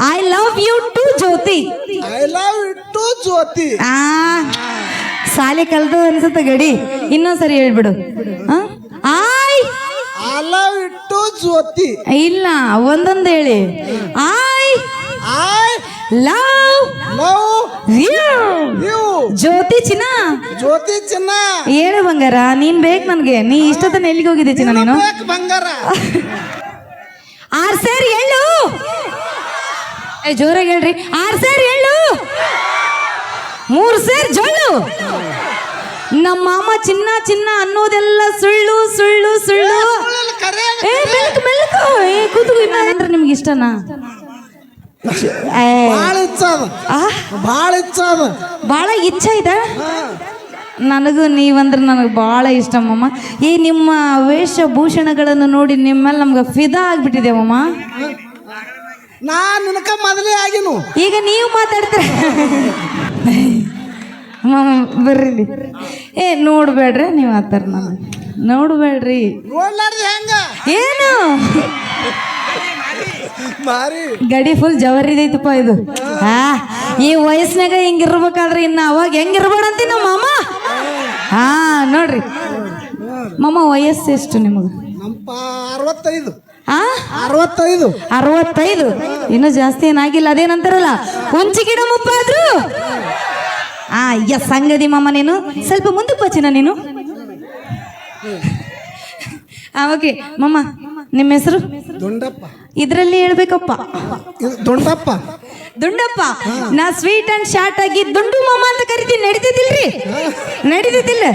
I love you too Jyoti. I love you too Jyoti. ಸಾಲೆ ಕಲ್ದು ಅನ್ಸುತ್ತೆ ಗಡಿ. ಇನ್ನೊಂದ್ಸರಿ ಹೇಳ್ಬಿಡು. I love you too Jyoti. ಇಲ್ಲ, ಒಂದೊಂದು ಹೇಳಿ. ಐ ಲವ್ ಯು ಜ್ಯೋತಿ ಚಿನ್ನ. ಜ್ಯೋತಿ ಚಿನ್ನ. ಹೇಳು ಬಂಗಾರ, ನೀನ್ ಬೇಕು ನನ್ಗೆ. ನೀ ಇಷ್ಟೊತ್ತನ ಎಲ್ಲಿಗೆ ಹೋಗಿದ್ದೆ ಚಿನ್ನ ನೀನು? ಬಂಗಾರ. 6 ಸೇರಿ ಹೇಳು. ಜೋರಾಗಿ ಹೇಳ್ರಿ. 6 ಸೇರಿ ಹೇಳು. 3 ಸೇರಿ ಜೊಳ್ಳು. ನಮ್ಮ ಮಾಮ ಚಿನ್ನ ಚಿನ್ನ ಅನ್ನೋದೆಲ್ಲ ಸುಳ್ಳು ಸುಳ್ಳು ಸುಳ್ಳು. ಮೆಲ್ಕು ಮೆಲ್ಕು. ಕೂತು ಅಂದ್ರೆ ನಿಮ್ಗೆ ಇಷ್ಟನಾ? ಭಾಳ ಇಚ್ಛೆ ಇದೆ ನನಗೂ. ನೀವಂದ್ರೆ ನನಗೆ ಭಾಳ ಇಷ್ಟ ಮಮ್ಮ. ನಿಮ್ಮ ವೇಷಭೂಷಣಗಳನ್ನು ನೋಡಿ ನಿಮ್ಮೇಲೆ ನಮ್ಗೆ ಫಿದಾ ಆಗ್ಬಿಟ್ಟಿದ್ದೇವಮ್ಮ. ನಾನು ನಿನಕ ಮೊದಲೇ ಆಗಿನು. ಈಗ ನೀವು ಮಾತಾಡ್ತೀರ. ಬರ್ರಿ. ನೋಡ್ಬೇಡ್ರಿ ನೀವು ಆತರ. ನಾನು ನೋಡ್ಬೇಡ್ರಿ. ಏನು ಗಡಿ ಫುಲ್ ಜವರಿದೈತಪ್ಪ ಇದು. ಈ ವಯಸ್ಸಿನಾಗ ಹಿಂಗಿರ್ಬೇಕಾದ್ರೆ ಇನ್ನು ಅವಾಗ ಹೆಂಗಿರ್ಬೇಡಂತಿ ನಮ್ಮ ಮಾಮ. ನೋಡ್ರಿ ಮಾಮ, ವಯಸ್ಸು ಎಷ್ಟು ನಿಮಗೆ? 65. ಇನ್ನೂ ಜಾಸ್ತಿ ಏನಾಗಿಲ್ಲ. ಅದೇನಂತಾರಲ್ಲ, ಹುಂಚಿ ಗಿಡ ಮುಪ್ಪಾದ್ರು. ಸಂಗದಿ ಮಾಮ, ನೀನು ಸ್ವಲ್ಪ ಮುಂದಕ್ಕೆ ಬಚ್ಚಿನ ನೀನು. ಓಕೆ ಮಾಮ, ನಿಮ್ಮ ಹೆಸರು? ದುಂಡಪ್ಪ. ಇದರಲ್ಲಿ ಹೇಳ್ಬೇಕಪ್ಪ. ದುಂಡಪ್ಪ. ದುಂಡಪ್ಪ. ನಾ ಸ್ವೀಟ್ ಅಂಡ್ ಶಾರ್ಟ್ ಆಗಿ ದುಂಡು ಮಾಮ ಅಂತ ಕರಿತೀನಿ. ನಡೀತಿದ್ದಿಲ್ರಿ? ನಡೀತಿದ್ದಿಲ್ಲ.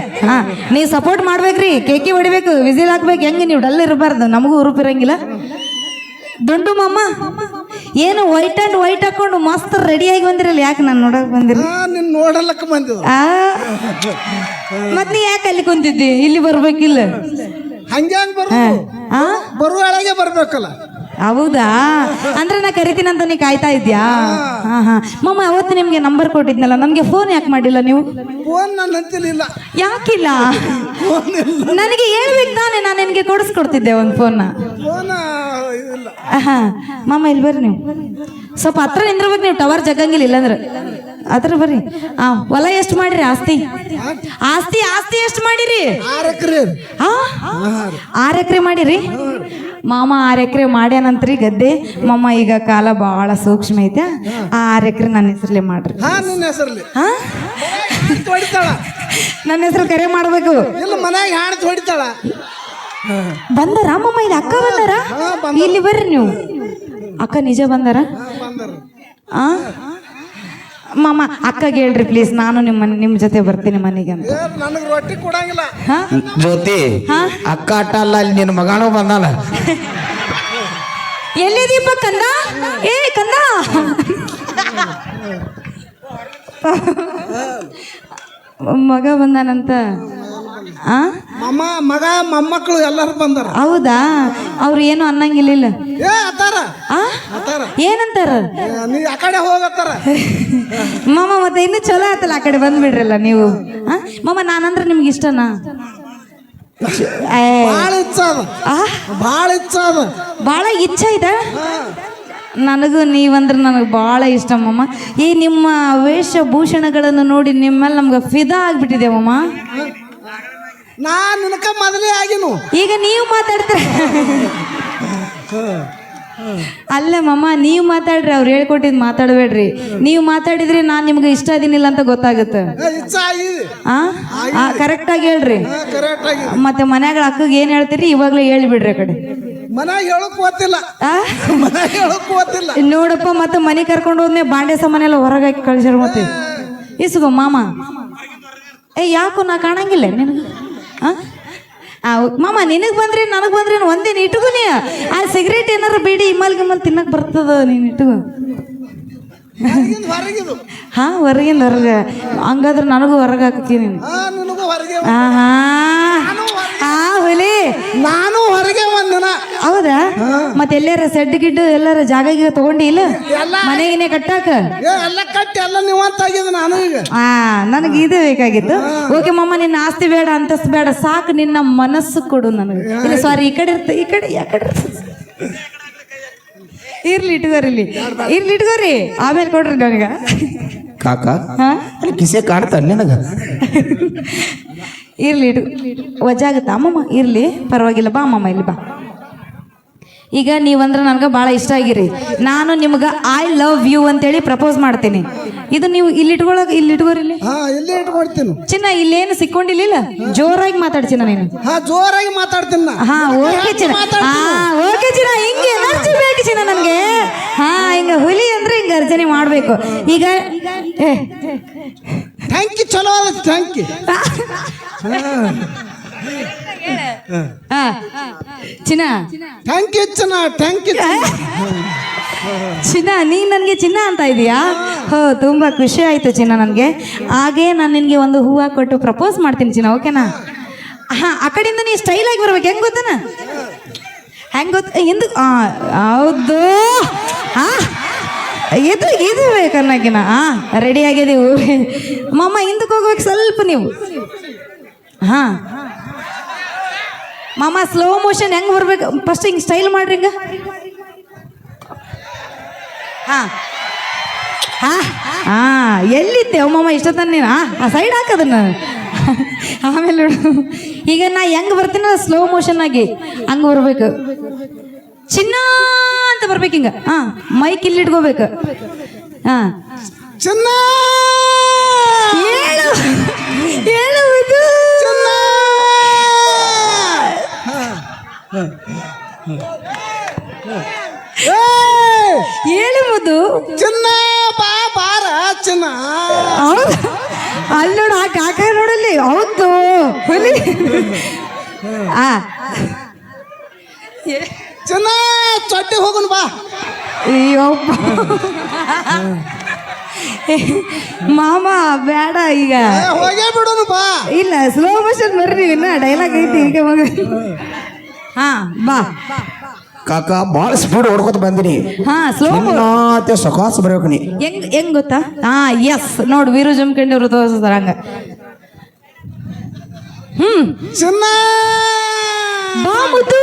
ನೀವು ಸಪೋರ್ಟ್ ಮಾಡ್ಬೇಕ್ರಿ. ಕೇಕಿ ಹೊಡಿಬೇಕು, ವಿಸಿಲ್ ಹಾಕ್ಬೇಕು. ಹೆಂಗೆ ನೀವು ಡಲ್ ಇರಬಾರ್ದು, ನಮಗೂ ಉರುಪಿರಂಗಿಲ್ಲ. ದುಂಡು ಮಾಮ, ಏನು ವೈಟ್ ಅಂಡ್ ವೈಟ್ ಹಾಕೊಂಡು ಮಸ್ತ್ ರೆಡಿಯಾಗಿ ಬಂದಿರಲ್ಲ. ಯಾಕೆ ನಾನು ನೋಡಕ್ ಬಂದಿರ? ನೋಡಲಕ್ಕ ಬಂದಿದ್ದು. ಮತ್ ನೀ ಯಾಕೆ ಅಲ್ಲಿ ಕುಂತಿದ್ದಿ? ಇಲ್ಲಿ ಬರ್ಬೇಕಿಲ್ಲ? ಹಂಗ್ಯಾಂಗ ಬರುವೊಳಗೆ ಬರ್ಬೇಕಲ್ಲ. ಹೌದಾ? ಅಂದ್ರೆ ನಾ ಕರಿತೀನಂತ ನೀ ಕಾಯ್ತಾ ಇದ್ಯಾ? ಮಾಮ, ಅವತ್ತು ನಿಮ್ಗೆ ನಂಬರ್ ಕೊಟ್ಟಿದ್ನಲ್ಲ, ನಮ್ಗೆ ಫೋನ್ ಯಾಕೆ ಮಾಡಿಲ್ಲ ನೀವು? ಫೋನ್ ನನ್ನ ಹಂತಲಿಲ್ಲ. ಯಾಕಿಲ್ಲ? ನನಗೆ ಹೇಳ್ಬೇಕು ತಾನೆ, ನಾನು ನಿನ್ಗೆ ಕೊಡಿಸ್ಕೊಡ್ತಿದ್ದೆ ಒಂದು ಫೋನ್ನ. ಮಾಮ ಇಲ್ಲಿ ಬರ್ರಿ. ನೀವು ಸ್ವಲ್ಪ ಹತ್ರ ನಿಂದಿರ್ಬೇಕು. ನೀವು ಟವರ್ ಜಗಂಗಿಲ್ಲ. ಇಲ್ಲಂದ್ರೆ ಹತ್ರ ಬರ್ರಿ. ಹೊಲ ಎಷ್ಟು ಮಾಡಿರಿ? ಆಸ್ತಿ ಎಷ್ಟು ಮಾಡಿರಿ? 6 ಎಕರೆ ಮಾಡಿರಿ ಮಾಮ. 6 ಎಕರೆ ಮಾಡ್ಯಾನಂತ್ರಿ ಗದ್ದೆ ಮಾಮ. ಈಗ ಕಾಲ ಬಹಳ ಸೂಕ್ಷ್ಮ ಐತೆ. 6 ಎಕರೆ ನನ್ನ ಹೆಸರಲ್ಲೇ ಮಾಡ್ರಿ. ನನ್ನ ಹೆಸರು ಕರೆ ಮಾಡ್ಬೇಕು. ಬಂದಾರ ಮಾಮ? ಇದು ಅಕ್ಕ ಬಂದಾರ? ಇಲ್ಲಿ ಬರ್ರಿ ನೀವು. ಅಕ್ಕ ನಿಜ ಬಂದಾರ? ಮಾಮ, ಅಕ್ಕಗೆ ಹೇಳ್ರಿ ಪ್ಲೀಸ್, ನಾನು ನಿಮ್ಮ ಜೊತೆ ಬರ್ತೀನಿ ಮನೆಗೆ ಅಂತ. ರೊಟ್ಟಿ ಕೊಡಂಗಿಲ್ಲ. ಜ್ಯೋತಿ, ಅಕ್ಕ ಅಟ್ಟ ಅಲ್ಲ, ಅಲ್ಲಿ ನಿನ್ನ ಮಗನೂ ಬಂದಾನ. ಎಲ್ಲಿದೀಪ ಕಂದ? ಕಂದ, ಮಗ ಬಂದಾನಂತ. ಮಗ ಮೊಮ್ಮಕ್ಕಳು ಎಲ್ಲರೂ ಬಂದಾರ. ಹೌದಾ? ಅವ್ರು ಏನು ಅನ್ನಂಗಿಲ್ಲ. ಏನಂತಾರ? ಆ ಕಡೆ ಹೋಗತ್ತಾರ ಮಾಮ. ಮತ್ತೆ ಇನ್ನು ಚಲೋ ಆಯ್ತಲ್ಲ, ಆ ಕಡೆ ಬಂದ್ಬಿಡ್ರಲ್ಲ ನೀವು. ಮಾಮ, ನಾನಂದ್ರೆ ನಿಮ್ಗೆ ಇಷ್ಟನಾ? ಭಾಳ ಇಚ್ಛೆ ಇದೆ ನನಗೂ. ನೀವಂದ್ರೆ ನನಗೆ ಭಾಳ ಇಷ್ಟ ಮಾಮ. ನಿಮ್ಮ ವೇಷಭೂಷಣಗಳನ್ನು ನೋಡಿ ನಿಮ್ಮೇಲೆ ನಮ್ಗೆ ಫಿದಾ ಆಗ್ಬಿಟ್ಟಿದ್ದೇವಮ್ಮ. ನಾನು ನಿನಕ ಮೊದಲೇ ಆಗಿನು. ಈಗ ನೀವು ಮಾತಾಡ್ತೀರ. ಅಲ್ಲ ಮಾಮ, ನೀವು ಮಾತಾಡ್ರಿ. ಅವ್ರು ಹೇಳ್ಕೊಟ್ಟಿದ್ ಮಾತಾಡಬೇಡ್ರಿ. ನೀವು ಮಾತಾಡಿದ್ರೆ ನಾನು ನಿಮ್ಗೆ ಇಷ್ಟ ಇದೀನಿಲ್ಲ ಅಂತ ಗೊತ್ತಾಗುತ್ತೆ. ಕರೆಕ್ಟ್ ಆಗಿ ಹೇಳ್ರಿ. ಮತ್ತೆ ಮನ್ಯಾಗ ಅಕ್ಕಗೆ ಏನ್ ಹೇಳ್ತೀರಿ ಇವಾಗ್ಲೇ ಹೇಳಿಬಿಡ್ರಿ. ಆ ಕಡೆ ನೋಡಪ್ಪ, ಮತ್ತೆ ಮನೆ ಕರ್ಕೊಂಡು ಹೋದ್ನೆ ಬಾಂಡೆ ಸಾಮಾನೆಲ್ಲ ಹೊರಗೆ ಹಾಕಿ ಕಳ್ಸ್ಯಾರ. ಮತ್ತೆ ಇಸ್ಕೋ ಮಾಮ. ಯಾಕೋ ನಾ ಕಾಣಂಗಿಲ್ಲ ನಿನಗೆ? ಮಾಮ, ನಿನಗೆ ಬಂದ್ರಿ ನನಗೆ ಬಂದ್ರಿ ಒಂದೇನು ಇಟ್ಕೋ. ನೀ ಆ ಸಿಗರೇಟ್ ಏನಾರು ಬೇಡಿ ಇಮ್ಮಲ್ ಗಿಮ್ಮಲ್ ತಿನ್ನಕ್ ಬರ್ತದ. ನೀನು ಇಟ್ಕೋ. ಹೊರಗಿಂದ ಹೊರಗೆ. ಹಂಗಾದ್ರೆ ನನಗೂ ಹೊರಗೆ ಹಾಕಿ. ಹುಲಿ, ನಾನು ಹೊರಗೆ ಒಂದಿನ. ಹೌದಾ? ಮತ್ತೆ ಎಲ್ಲಾರ ಸೆಡ್ ಗಿಡ್ಡು ಎಲ್ಲಾರ ಜಾಗ ತಗೊಂಡಿ ಇಲ್ಲ? ಮನೆಗಿನೇ ಕಟ್ಟಾಕ ಎಲ್ಲ ಕಟ್ಟಿ ಎಲ್ಲ ನೀವಂತಾಗಿದೆ. ನಾನು ಈಗ ನನಗೆ ಇದು ಬೇಕಾಗಿತ್ತು. ಓಕೆ ಮಾಮ, ನಿನ್ನ ಆಸ್ತಿ ಬೇಡ, ಅಂತಸ್ತು ಬೇಡ, ಸಾಕು ನಿನ್ನ ಮನಸ್ಸು ಕೊಡು ನನಗೆ. ಇಲ್ಲ ಸಾರಿ, ಈ ಕಡೆ ಇರ್ತ, ಈ ಕಡೆ ಯಾಕಡೆ ಇರ್ಲಿ ಇಟ್ಕೋರಿ ಇರ್ಲಿ ಇಟ್ಕೋರಿ ಆಮೇಲೆ ಕೊಡ್ರಿ ನನಗ ಕಾಕ ಹಾ ಅಲ್ಲಿ ಕಿಸೆ ಕಾಣ್ತಾನ ನಿನಗ ಇರ್ಲಿ ವಜಾಗುತ್ತಾ ಅಮ್ಮಮ್ಮ ಇರ್ಲಿ ಪರವಾಗಿಲ್ಲ ಬಾ ಅಮ್ಮಮ್ಮ ಇಲ್ಲಿ ಬಾ ಈಗ ನೀವಂದ್ರೆ ನನಗೆ ಭಾಳ ಇಷ್ಟ ಆಗಿರಿ ನಾನು ನಿಮ್ಗೆ ಐ ಲವ್ ಯು ಅಂತೇಳಿ ಪ್ರಪೋಸ್ ಮಾಡ್ತೀನಿ ಇದು ನೀವು ಇಲ್ಲಿ ಇಟ್ಕೋರಿ ಇಲ್ಲಿ ಹಾ ಇಲ್ಲೇ ಇಟ್ಕೊಡ್ತೀನಿ. ಚಿನ್ನ ಇಲ್ಲೇನು ಸಿಕ್ಕೊಂಡಿಲ್ಲ ಜೋರಾಗಿ ಮಾತಾಡ್ ಚಿನ್ನ ನೀನು ಹಾ ಜೋರಾಗಿ ಮಾತಾಡ್ತೀನಿ ನಾ. ಹಾ ಓಕೆ ಚಿನ್ನ ಓಕೆ ಚಿನ್ನ ಹಿಂಗೆ ಎನರ್ಜಿ ಬೇಕು ಚಿನ್ನ ನನಗೆ ಹಾ ಹಿಂಗ ಹುಲಿ ಅಂದ್ರೆ ಹಿಂಗ ಅರ್ಜನೆ ಮಾಡ್ಬೇಕು ಈಗ ಥ್ಯಾಂಕ್ ಯು ಚಲೋ ಅದ ಥ್ಯಾಂಕ್ ಯು. ಹಾ ಚಿನ್ನ ಥ್ಯಾಂಕ್ ಯು ಚಿನ್ನ ಥ್ಯಾಂಕ್ ಯು. ಚಿನ್ನ ನೀ ನನಗೆ ಚಿನ್ನ ಅಂತ ಇದೀಯಾ ಹೋ ತುಂಬ ಖುಷಿ ಆಯಿತು ಚಿನ್ನ ನನಗೆ ಹಾಗೆ ನಾನು ನಿನಗೆ ಒಂದು ಹೂವು ಕೊಟ್ಟು ಪ್ರಪೋಸ್ ಮಾಡ್ತೀನಿ ಚಿನ್ನ ಓಕೆನಾ ಹಾಂ ಆ ಕಡೆಯಿಂದ ನೀ ಸ್ಟೈಲಾಗಿ ಬರ್ಬೇಕು ಹೆಂಗೆ ಗೊತ್ತನ ಹೆಂಗೆ ಗೊತ್ತ ಎಂದು ಹೌದು ಹಾಂ ಇದು ಬೇಕನ್ನಕಿನ ಹಾಂ ರೆಡಿ ಆಗಿದ್ದೀವಿ ಮಮ್ಮ ಹಿಂದಕ್ಕೆ ಹೋಗ್ಬೇಕು ಸ್ವಲ್ಪ ನೀವು ಹಾಂ ಮಾಮ ಸ್ಲೋ ಮೋಷನ್ ಹೆಂಗೆ ಬರ್ಬೇಕು ಫಸ್ಟ್ ಹಿಂಗೆ ಸ್ಟೈಲ್ ಮಾಡ್ರಿ ಹಿಂಗ ಹಾಂ ಹಾಂ ಹಾಂ ಎಲ್ಲಿದ್ದೆ ಮಾಮ ಇಷ್ಟೊತ್ತನ ನೀನು ಆ ಸೈಡ್ ಹಾಕದನ್ನ ಆಮೇಲೆ ನೋಡು ಈಗ ನಾ ಹೆಂಗೆ ಬರ್ತೀನ ಸ್ಲೋ ಮೋಷನ್ ಆಗಿ ಹಂಗೆ ಬರ್ಬೇಕು ಚಿನ್ನ ಅಂತ ಬರ್ಬೇಕು ಹಿಂಗ ಹಾಂ ಮೈಕ್ ಇಲ್ಲಿ ಇಟ್ಕೋಬೇಕು ಹಾಂ ಚಿನ್ನ ಹೇಳು ಹೇಳುವುದು ಹೇಳುವುದು ಚಿನ್ನ ಬಾ ಬಾರ ಚಿನ್ನ. ಹೌದು ಅಲ್ಲಿ ನೋಡು ಆ ಕಾಕ ನೋಡಲ್ಲಿ ಹೌದು ಹುಲಿ ಆ ಚಿನ್ನ ಚೊಟ್ಟಿ ಹೋಗುನ್ ಬಾ. ಅಯ್ಯಪ್ಪ ಮಾಮ ಬೇಡ ಈಗ ಹೋಗೇ ಬಿಡೋನು ಬಾ. ಇಲ್ಲ ಸ್ಲೋ ಮೋಷನ್ ಬರ್ರಿ ಇನ್ನ ಡೈಲಾಗ್ ಐತಿ ಈಗ ಮಗ ಹಾ ಬಾ ಕಾಕ ಭಾಳ ಸ್ಪೀಡ್ ಹೊಡ್ಕೊತ ಬಂದಿನಿ ಹಾ ಸ್ಲೋ ಮತ್ತೆ ಸೊಕಾಸ ಬರ್ಬೇಕು ನೀ ಹೆಂಗ್ ಗೊತ್ತಾ ಹಾ ಎಸ್ ನೋಡು ವೀರು ಜಮ್ಕಂಡಿವ್ರು ತೋರಿಸ್ತಾರ ಹಂಗ ಚಿನ್ನ ಬಾ ಮುದ್ದು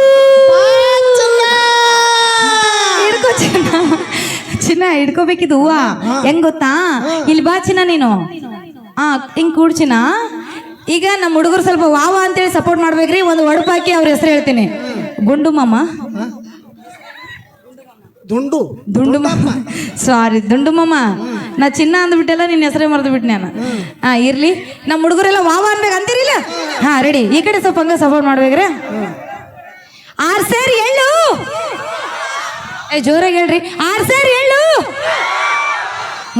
ಹಿಡ್ಕೋ ಚಿನ್ನ ಚಿನ್ನ ಹಿಡ್ಕೋಬೇಕಿದು ಹೂವ ಹೆಂಗ್ ಗೊತ್ತಾ ಇಲ್ಲಿ ಬಾ ಚಿನ್ನ ನೀನು ಹಾ ಹಿಂಗ್ ಕೂಡ್ ಚಿನ್ನ ಈಗ ನಮ್ಮ ಹುಡುಗರು ಸ್ವಲ್ಪ ವಾವ ಅಂತೇಳಿ ಸಪೋರ್ಟ್ ಮಾಡ್ಬೇಕ್ರಿ ಒಂದು ಒಡಪು ಹಾಕಿ ಅವ್ರ ಹೆಸರು ಹೇಳ್ತೀನಿ ಗುಂಡು ಮಾಮ ದುಂಡು ದುಂಡು ಮಾಮ ಸಾರಿ ದುಂಡು ಮಾಮ ನಾ ಚಿನ್ನ ಅಂದ್ಬಿಟ್ಟೆಲ್ಲ ನಿನ್ನ ಹೆಸರೇ ಮರೆದು ಬಿಟ್ಟು ನಾನು ಹಾ ಇರ್ಲಿ ನಮ್ಮ ಹುಡುಗರೆಲ್ಲ ವಾವ ಅನ್ಬೇಕು ಅಂತೀರಿಲ್ಲ ಹಾ ರೆಡಿ ಈ ಕಡೆ ಸ್ವಲ್ಪ ಹಂಗ ಸಪೋರ್ಟ್ ಮಾಡ್ಬೇಕ್ರಿ 6 ಸೇರಿ ಎಳ್ಳು ಜೋರಾಗಿ ಹೇಳ್ರಿ 6 ಸೇರಿ ಎಳ್ಳು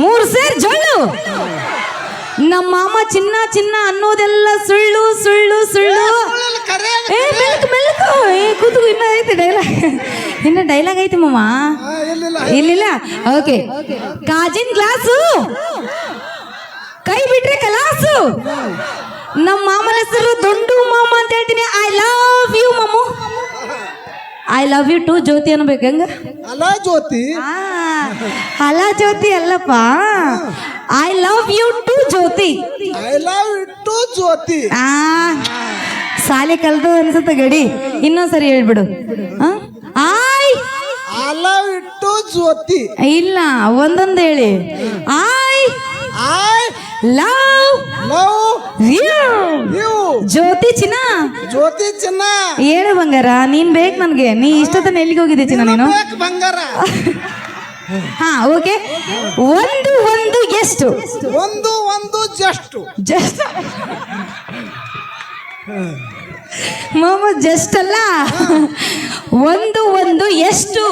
3 ಸೇರಿ ಜೊಳ್ಳು ನಮ್ಮ ಮಾಮ ಚಿನ್ನ ಚಿನ್ನ ಅನ್ನೋದೆಲ್ಲ ಸುಳ್ಳು ಸುಳ್ಳು ಸುಳ್ಳು ಏ ಮೆಲ್ಕು ಮೆಲ್ಕು ಏ ಕೂತು ಇನ್ನ ಐತಿ ಡೈಲಾಗ್ ಇನ್ನ ಡೈಲಾಗ್ ಐತಿ ಮಾಮ ಇಲ್ಲಿಲ್ಲ ಓಕೆ ಕಾಜಿನ ಗ್ಲಾಸು ಕೈ ಬಿಟ್ರೆ ಕಲಾಸು ನಮ್ಮ ಮಾಮನ ಹೆಸರು ದೊಂಡು ಮಾಮ ಅಂತ ಹೇಳ್ತೀನಿ ಐ ಲವ್ ಯು ಮಾಮು I love you too Jyoti ಅನ್ಬೇಕು ಹೆಂಗ ಅಲ್ಲ ಜ್ಯೋತಿ ಅಲ್ಲ ಜ್ಯೋತಿ ಅಲ್ಲಪ್ಪ I love you too Jyoti I love you too Jyoti ಸಾಲೆ ಕಲ್ದು ಅನ್ಸುತ್ತ ಗಡಿ ಇನ್ನೊಂದ್ಸರಿ ಹೇಳ್ಬಿಡು I love you too Jyoti ಇಲ್ಲ ಒಂದೊಂದು ಹೇಳಿ ಐ ಲವ್ ಯು ಜ್ಯೋತಿ ಚಿನ್ನ ಜ್ಯೋತಿ ಚಿನ್ನ ಹೇಳು ಬಂಗಾರ ನೀನ್ ಬೇಕು ನನ್ಗೆ ನೀ ಇಷ್ಟೊತ್ತನ ಎಲ್ಲಿಗೆ ಹೋಗಿದ್ದೆ ಚಿನ್ನ ನೀನು ಬಂಗಾರ ಹಾ ಓಕೆ ಒಂದು ಎಷ್ಟು ಒಂದು ಜಸ್ಟ್ ಜಸ್ಟ್ ಮಾಮ ಜಸ್ಟ್ ಅಲ್ಲ ಒಂದು ಎಷ್ಟು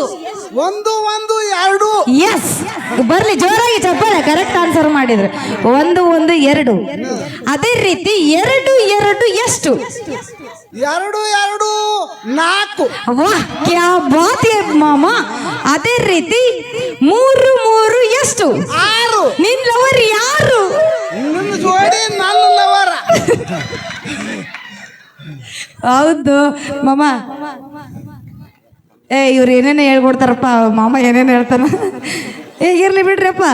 ಒಂದು ಎರಡು ಎಸ್ ಬರ್ಲಿ ಜೋರಾಗಿ ಚಪ್ಪಾಳೆ ಕರೆಕ್ಟ್ ಆನ್ಸರ್ ಮಾಡಿದ್ರು ಒಂದು ಎರಡು ಅದೇ ರೀತಿ ಎರಡು ಎಷ್ಟು 2 4 ವಾಹ್ ಕ್ಯಾ ಬಾತ್ ಹೈ ಮಾಮ ಅದೇ ರೀತಿ 3 ಎಷ್ಟು 6 ನಿನ್ ಲವರ್ ಯಾರು ನಿನ್ನ ಜೋಡಿ ನನ್ನ ಲವರ ಹೌದು ಮಾಮ ಏ ಇವ್ರು ಏನೇನು ಹೇಳ್ಕೊಡ್ತಾರಪ್ಪ ಮಾಮ ಏನೇನು ಹೇಳ್ತಾನ ಏ ಇರ್ಲಿ ಬಿಡ್ರಪ್ಪ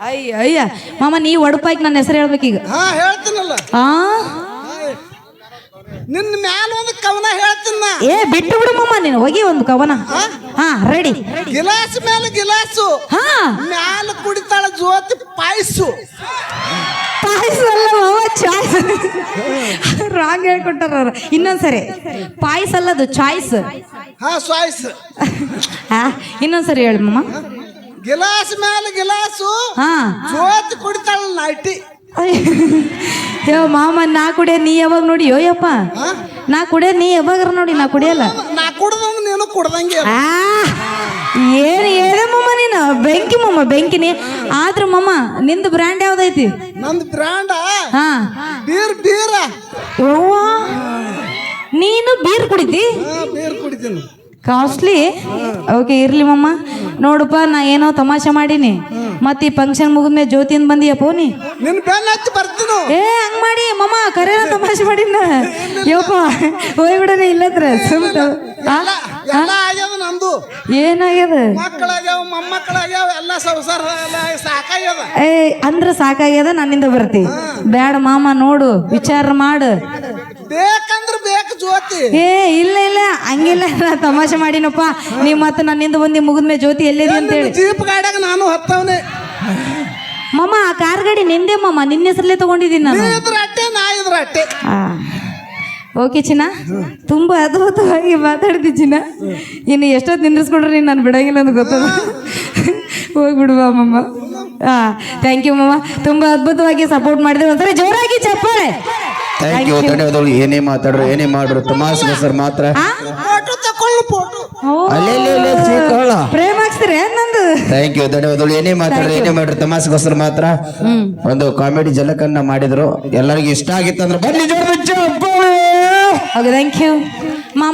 ಅಯ್ಯ ಮಾಮ ನೀ ಒಡಪಾಯ್ಕೆ ನನ್ನ ಹೆಸರು ಹೇಳ್ಬೇಕೀಗ ಹಾ ಹೇಳ್ತೀನಲ್ಲ ಆ ನಿನ್ನ ಮ್ಯಾಲ ಒಂದು ಕವನ ಹೇಳ್ತೀನಿ ನಾ. ಏ ಬಿಟ್ಟು ಬಿಡು ಮಮ್ಮ ನೀನು ಹೋಗಿ ಒಂದು ಕವನ. ಹಾ ರೆಡಿ. ಗಿಲಾಸ್ ಮೇಲೆ ಗಿಲಾಸು ಹಾ ಮ್ಯಾಲ ಕುಡಿತಾಳ ಜ್ಯೋತಿ ಪಾಯ್ಸು. ಪಾಯಸ ಅಲ್ಲ ಮಾವ, ಚಾಯ್ಸ್. ರಾಂಗ್ ಹೇಳ್ಕೊಟ್ಟಾರ ಅವ್ರು. ಇನ್ನೊಂದ್ಸರಿ ಪಾಯಸ ಅಲ್ಲದು ಚಾಯ್ಸ್. ಹಾ ಸಾಯ್ಸ್. ಇನ್ನೊಂದ್ಸರಿ ಹೇಳಿ ಮಮ್ಮ. ಗಿಲಾಸ್ ಮೇಲೆ ಗಿಲಾಸು ಹಾ ಜ್ಯೋತಿ ಕುಡಿತಾಳ ನೈಟಿ. ಯೋ ಮಾಮ, ನಾ ಕುಡಿಯ ನೀ ಯಾವಾಗ ನೋಡಿ ಯೋಯಪ್ಪ, ನಾ ಕುಡಿಯ ನೀ ಯಾವಾಗ ನೋಡಿ, ನಾ ಕುಡಿಯಲ್ಲ. ನಾ ಕುಡ್ದಂಗ ನೀನು ಕುಡ್ದಂಗೆ. ಏನು ಹೇಳ ಮಮ್ಮ ನೀನು, ಬೆಂಕಿ ಮಮ್ಮ ಬೆಂಕಿ ನೀ. ಆದ್ರೂ ಮಮ್ಮ ನಿಂದು ಬ್ರ್ಯಾಂಡ್ ಯಾವ್ದೈತಿ? ನಂದು ಬ್ರ್ಯಾಂಡ ಹಾ ಬೀರ್ ಬೀರ. ಓ ನೀನು ಬೀರ್ ಕುಡಿತಿ? ಬೀರ್ ಕುಡಿತೀನಿ. ಕಾಸ್ಟ್ಲಿ. ಓಕೆ ಇರ್ಲಿ ಮಮ್ಮ. ನೋಡಪ್ಪ ನಾ ಏನೋ ತಮಾಷೆ ಮಾಡೀನಿ, ಮತ್ತೆ ಈ ಫಂಕ್ಷನ್ ಮುಗಿದ್ಮೇಲೆ ಜ್ಯೋತಿಯಿಂದ ಬಂದಿಯಪ್ಪ ನೀ. ನಿನ್ ಬೆನ್ನ ಹತ್ತಿ ಬರ್ತೀನು. ಏ ಹಂಗ್ ಮಾಡಿ ಮಮ್ಮ, ಕರೆನ ತಮಾಷೆ ಮಾಡಿನ. ಯಪ್ಪ ಹೋಗ್ಬಿಡನೆ ಇಲ್ಲತ್ರ ಸುಮ್ತ. ಎಲ್ಲ ಆಗ್ಯಾವ ನಂದು. ಏನಾಗ್ಯದ? ಮಕ್ಕಳಾಗ್ಯಾವ ಮೊಮ್ಮಕ್ಕಳಾಗ್ಯಾವ ಎಲ್ಲ ಸಂಸಾರ ಎಲ್ಲ ಸಾಕಾಗ್ಯದ. ಏ ಅಂದ್ರ ಸಾಕಾಗ್ಯದ, ನನ್ನಿಂದ ಬರ್ತಿ ಬ್ಯಾಡ ಮಾಮ, ನೋಡು ವಿಚಾರ ಮಾಡು. ಬೇಕಂದ್ರ ಬೇಕು ಜ್ಯೋತಿ. ಏ ಇಲ್ಲ ಇಲ್ಲ ಹಂಗಿಲ್ಲ, ನಾ ತಮಾಷೆ ಮಾಡಿನಪ್ಪ. ನೀವ್ ಮತ್ತೆ ನನ್ನಿಂದ ಬಂದಿ ಮುಗಿದ್ಮೇಲೆ ಜ್ಯೋತಿ ಎಲ್ಲಿದೆ ಅಂತ ಹೇಳಿ. ಜೀಪ್ ಗಾಡ್ಯಾಗ ನಾನು ಹತ್ತವನೆ. ಮಮ್ಮ ಆ ಕಾರ್ ಗಾಡಿ ನಿಂದೆ ಮಮ್ಮ, ನಿನ್ನ ಹೆಸರಲ್ಲೇ ತಗೊಂಡಿದ್ದೀನಿ ನಾನು. ಇದ್ರ ಅಟ್ಟೆ ನಾ ಇದ್ರ ಅಟ್ಟೆ. ಓಕೆ ಚಿನ್ನ, ತುಂಬಾ ಅದ್ಭುತವಾಗಿ ಮಾತಾಡ್ತಿ ಚಿನ್ನ. ಇನ್ನು ಎಷ್ಟೊತ್ತು ನಿಂದಿಸ್ಕೊಂಡ್ರೆ ನೀನು ನಾನು ಬಿಡಂಗಿಲ್ಲ ಅಂತ ಗೊತ್ತದ. ಹೋಗ್ಬಿಡುವ ಮಮ್ಮ. ಥ್ಯಾಂಕ್ ಯು ಮಮ್ಮ, ತುಂಬಾ ಅದ್ಭುತವಾಗಿ ಸಪೋರ್ಟ್ ಮಾಡಿದ್ರೆ. ಒಂದ್ಸರಿ ಜೋರಾಗಿ ಚಪ್ಪಾಳೆ. Thank you. ಧನ್ಯವಾದಗಳು. ಏನೇ ಮಾತಾಡ್ರು ಏನೇ ಮಾಡ್ರು ತಮಾಷೆಗೋಸ್ಕರ ಮಾತ್ರ. Photo ತಕೊಳ್ಳು photo. ಪ್ರೇಮ ಹಾಕ್ಸ್ತೀರಿ ನಂದು. Thank you. ಧನ್ಯವಾದಗಳು. ಏನೇ ಮಾತಾಡ್ರು ಏನೇ ಮಾಡ್ರು ತಮಾಷೆಗೋಸ್ಕರ ಮಾತ್ರ ಒಂದು ಕಾಮಿಡಿ ಜಲಕನ್ನ ಮಾಡಿದ್ರು. ಎಲ್ಲರಿಗೂ ಇಷ್ಟ ಆಗಿತ್ತಂದ್ರೆ ಬನ್ನಿ ಜೋರ. Okay thank you.